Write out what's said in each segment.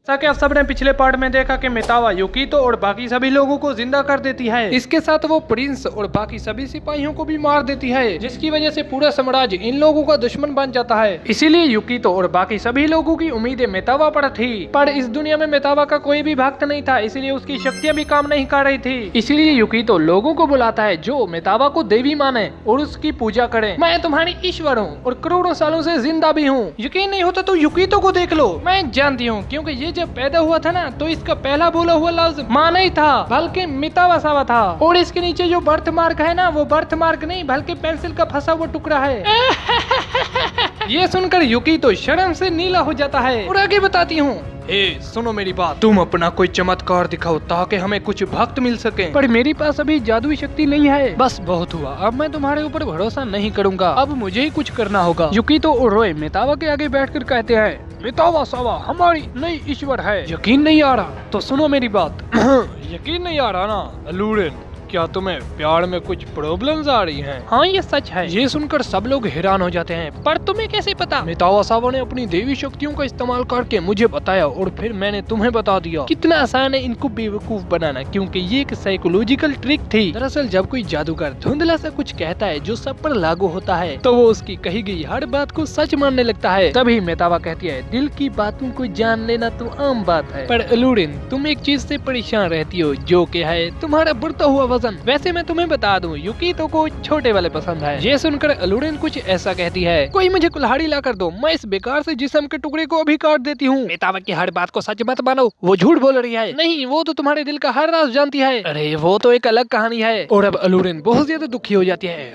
जैसा कि आप सबने पिछले पार्ट में देखा कि मितावा युकितो और बाकी सभी लोगों को जिंदा कर देती है। इसके साथ वो प्रिंस और बाकी सभी सिपाहियों को भी मार देती है, जिसकी वजह से पूरा साम्राज्य इन लोगों का दुश्मन बन जाता है। इसीलिए युकितो और बाकी सभी लोगों की उम्मीदें मितावा पर थी, पर इस दुनिया में मितावा का कोई भी भक्त नहीं था, इसीलिए उसकी शक्तियां भी काम नहीं कर रही थी। इसीलिए युकितो लोगों को बुलाता है जो मितावा को देवी माने और उसकी पूजा करे। मैं तुम्हारी ईश्वर हूँ और करोड़ों सालों से जिंदा भी हूँ। यकीन नहीं होता तो युकितो को देख लो। मैं जानती हूँ क्योंकि ये जब पैदा हुआ था ना, तो इसका पहला बोला हुआ लफ्ज माँ नहीं था बल्कि मितावा सावा था, और इसके नीचे जो बर्थ मार्क है ना, वो बर्थ मार्क नहीं बल्कि पेंसिल का फंसा हुआ टुकड़ा है। ये सुनकर युकितो शर्म से नीला हो जाता है और आगे बताती हूँ, सुनो मेरी बात, तुम अपना कोई चमत्कार दिखाओ ताकि हमें कुछ भक्त मिल सके। पर मेरे पास अभी जादुई शक्ति नहीं है। बस बहुत हुआ, अब मैं तुम्हारे ऊपर भरोसा नहीं करूंगा, अब मुझे ही कुछ करना होगा। युकितो और रोए मितावा के आगे बैठकर कहते हैं, मितावा सावा हमारी नई ईश्वर है। यकीन नहीं आ रहा तो सुनो मेरी बात। यकीन नहीं आ रहा ना अल्लूरिन, क्या तुम्हें प्यार में कुछ प्रॉब्लम्स आ रही हैं? हाँ ये सच है। ये सुनकर सब लोग हैरान हो जाते हैं, पर तुम्हें कैसे पता? मितावा सावा ने अपनी देवी शक्तियों का इस्तेमाल करके मुझे बताया और फिर मैंने तुम्हें बता दिया। कितना आसान है इनको बेवकूफ बनाना, क्योंकि ये एक साइकोलॉजिकल ट्रिक थी। दरअसल जब कोई जादूगर धुंधला सा कुछ कहता है जो सब पर लागू होता है, तो वो उसकी कही गई हर बात को सच मानने लगता है। तभी मितावा कहती है, दिल की बातों को जान लेना तो आम बात है, पर अल्लूरिन तुम एक चीज से परेशान रहती हो, जो क्या है तुम्हारा बढ़ता हुआ। वैसे मैं तुम्हें बता दूं, युकितो को छोटे वाले पसंद है। ये सुनकर अल्लूरिन कुछ ऐसा कहती है, कोई मुझे कुल्हाड़ी ला कर दो, मैं इस बेकार से जिस्म के टुकड़े को अभी काट देती हूँ। मितावा की हर बात को सच मत मानो, वो झूठ बोल रही है। नहीं, वो तो तुम्हारे दिल का हर राज जानती है। अरे वो तो एक अलग कहानी है। और अब अल्लूरिन बहुत ज्यादा दुखी हो जाती है।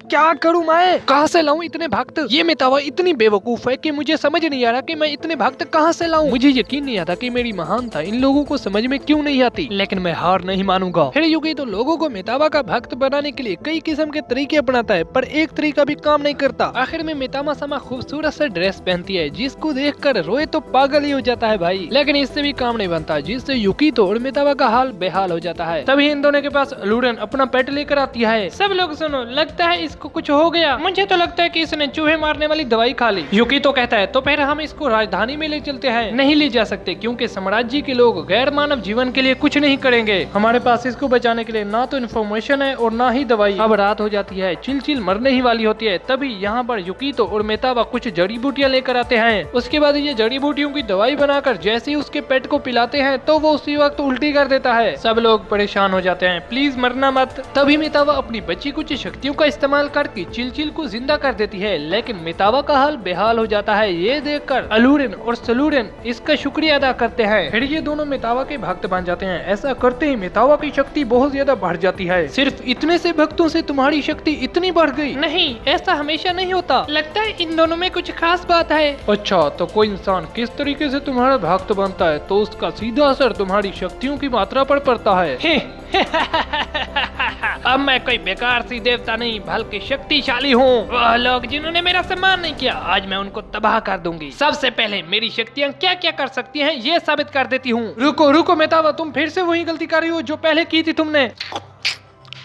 क्या करूँ मैं, कहाँ से लाऊं इतने भक्त? ये मितावा इतनी बेवकूफ है कि मुझे समझ नहीं आ रहा कि मैं इतने भक्त कहाँ से लाऊं। मुझे यकीन नहीं आता कि मेरी महानता इन लोगों को समझ में क्यों नहीं आती, लेकिन मैं हार नहीं मानूंगा। फिर युकितो लोगों को मितावा का भक्त बनाने के लिए कई किस्म के तरीके अपनाता है, पर एक तरीका भी काम नहीं करता। आखिर में मितावा सावा खूबसूरत सा ड्रेस पहनती है, जिसको देखकर रोए तो पागल ही हो जाता है भाई। लेकिन इससे भी काम नहीं बनता, जिससे युकितो और मितावा का हाल बेहाल हो जाता है। तभी इन दोनों के पास अल्लूरिन अपना पेट लेकर आती है। सब लोग सुनो, लगता है इसको कुछ हो गया। मुझे तो लगता है कि इसने चूहे मारने वाली दवाई खा ली। युकितो कहता है, तो फिर हम इसको राजधानी में ले चलते हैं। नहीं ले जा सकते, क्योंकि साम्राज्य के लोग गैर मानव जीवन के लिए कुछ नहीं करेंगे। हमारे पास इसको बचाने के लिए ना तो इन्फॉर्मेशन है और ना ही दवाई। अब रात हो जाती है, चिल मरने ही वाली होती है। तभी यहाँ पर युकितो और मितावा कुछ जड़ी बूटियाँ लेकर आते हैं। उसके बाद ये जड़ी बूटियों की दवाई बनाकर जैसे ही उसके पेट को पिलाते हैं, तो वो उसी वक्त उल्टी कर देता है। सब लोग परेशान हो जाते हैं, प्लीज मरना मत। तभी मितावा अपनी बची कुछ शक्तियों का इस्तेमाल करके चिल को जिंदा कर देती है, लेकिन मितावा का हाल बेहाल हो जाता है। ये देखकर अल्लूरिन और सलूरिन इसका शुक्रिया अदा करते हैं। फिर ये दोनों मितावा के भक्त बन जाते हैं। ऐसा करते ही मितावा की शक्ति बहुत ज्यादा बढ़ जाती है। सिर्फ इतने से भक्तों से तुम्हारी शक्ति इतनी बढ़ गई? नहीं, ऐसा हमेशा नहीं होता। लगता है इन दोनों में कुछ खास बात है। अच्छा, तो कोई इंसान किस तरीके से तुम्हारा भक्त बनता है, तो उसका सीधा असर तुम्हारी शक्तियों की मात्रा पर पड़ता है। अब मैं कोई बेकार सी देवता नहीं बल्कि शक्तिशाली हूँ। वह लोग जिन्होंने मेरा सम्मान नहीं किया, आज मैं उनको तबाह कर दूंगी। सबसे पहले मेरी शक्तियाँ क्या क्या कर सकती हैं, ये साबित कर देती हूँ। रुको मितावा, तुम फिर से वही गलती कर रही हो जो पहले की थी तुमने।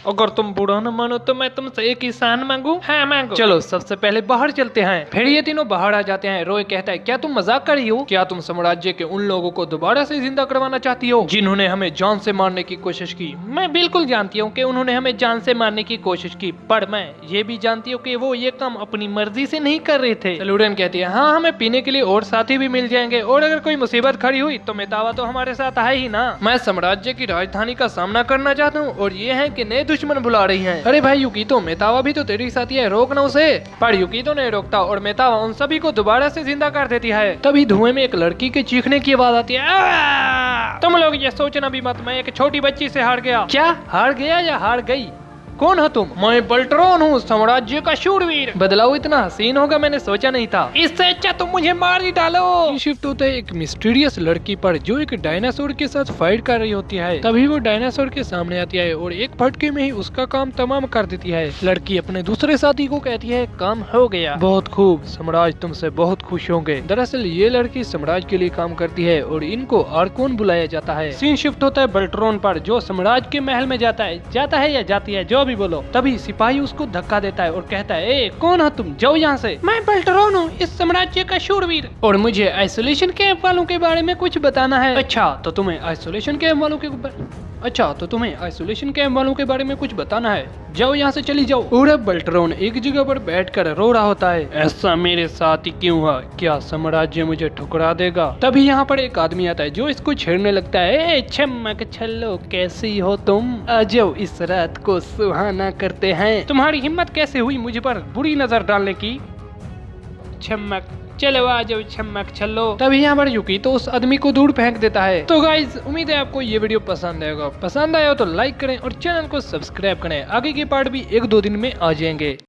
अगर तुम बुरा न मानो तो मैं तुमसे एक इंसान मांगू? हाँ मांगो। चलो सबसे पहले बाहर चलते हैं। फिर ये तीनों बाहर आ जाते हैं। रोय कहता है, क्या तुम मजाक कर रही हो? क्या तुम साम्राज्य के उन लोगों को दोबारा से जिंदा करवाना चाहती हो जिन्होंने हमें जान से मारने की कोशिश की? मैं बिल्कुल जानती हूँ कि उन्होंने हमें जान से मारने की कोशिश की, पर मैं ये भी जानती हूँ कि वो ये काम अपनी मर्जी से नहीं कर रहे थे। सलूरिन कहती है, हाँ हमें पीने के लिए और साथी भी मिल जाएंगे, और अगर कोई मुसीबत खड़ी हुई तो मितावा तो हमारे साथ है ही ना। मैं साम्राज्य की राजधानी का सामना करना चाहता हूँ, और ये है कि नए दुश्मन बुला रही है। अरे भाई युकितो, मितावा भी तो तेरी साथी है, रोकना उसे। पर युकितो नहीं रोकता और मितावा उन सभी को दोबारा से जिंदा कर देती है। तभी धुएं में एक लड़की के चीखने की आवाज आती है। तुम लोग ये सोचना भी मत, मैं एक छोटी बच्ची से हार गया। क्या हार गया या हार गई? कौन हो तुम? मैं बल्ट्रोन हूँ, साम्राज्य का शूरवीर। बदलाव इतना हसीन होगा मैंने सोचा नहीं था। इससे अच्छा तुम मुझे मार ही डालो। शिफ्ट होता है एक मिस्टीरियस लड़की पर जो एक डायनासोर के साथ फाइट कर रही होती है। तभी वो डायनासोर के सामने आती है और एक फटके में ही उसका काम तमाम कर देती है। लड़की अपने दूसरे साथी को कहती है, काम हो गया। बहुत खूब, साम्राज्य तुमसे बहुत खुश होंगे। दरअसल ये लड़की साम्राज्य के लिए काम करती है और इनको आर्कोन बुलाया जाता है। सीन शिफ्ट होता है बल्ट्रोन पर, जो साम्राज्य के महल में जाता है या जाती है, जो जो भी बोलो। तभी सिपाही उसको धक्का देता है और कहता है, ए कौन हो तुम, जाओ यहाँ से। मैं बेल्ट्रॉन हूँ, इस साम्राज्य का शूरवीर, और मुझे आइसोलेशन कैंप वालों के बारे में कुछ बताना है। अच्छा तो तुम्हें आइसोलेशन कैंप वालों के बारे में कुछ बताना है, जाओ यहाँ से चली जाओ। और अब बेल्ट्रॉन एक जगह पर बैठकर रो रहा होता है, ऐसा मेरे साथ ही क्यों हुआ, क्या साम्राज्य मुझे ठुकरा देगा। तभी यहाँ पर एक आदमी आता है जो इसको छेड़ने लगता है, ए चमक छल्लो कैसी हो तुम, आ जाओ इस रात को सुहाना करते हैं। तुम्हारी हिम्मत कैसे हुई मुझ पर बुरी नजर डालने की, चमक चलो आ जाओ चमक छल्लो। तभी यहाँ पर युकी तो उस आदमी को दूर फेंक देता है। तो गाइज उम्मीद है आपको ये वीडियो पसंद आएगा, पसंद आया तो लाइक करें और चैनल को सब्सक्राइब करें, आगे के पार्ट भी 1-2 दिन में आ जाएंगे।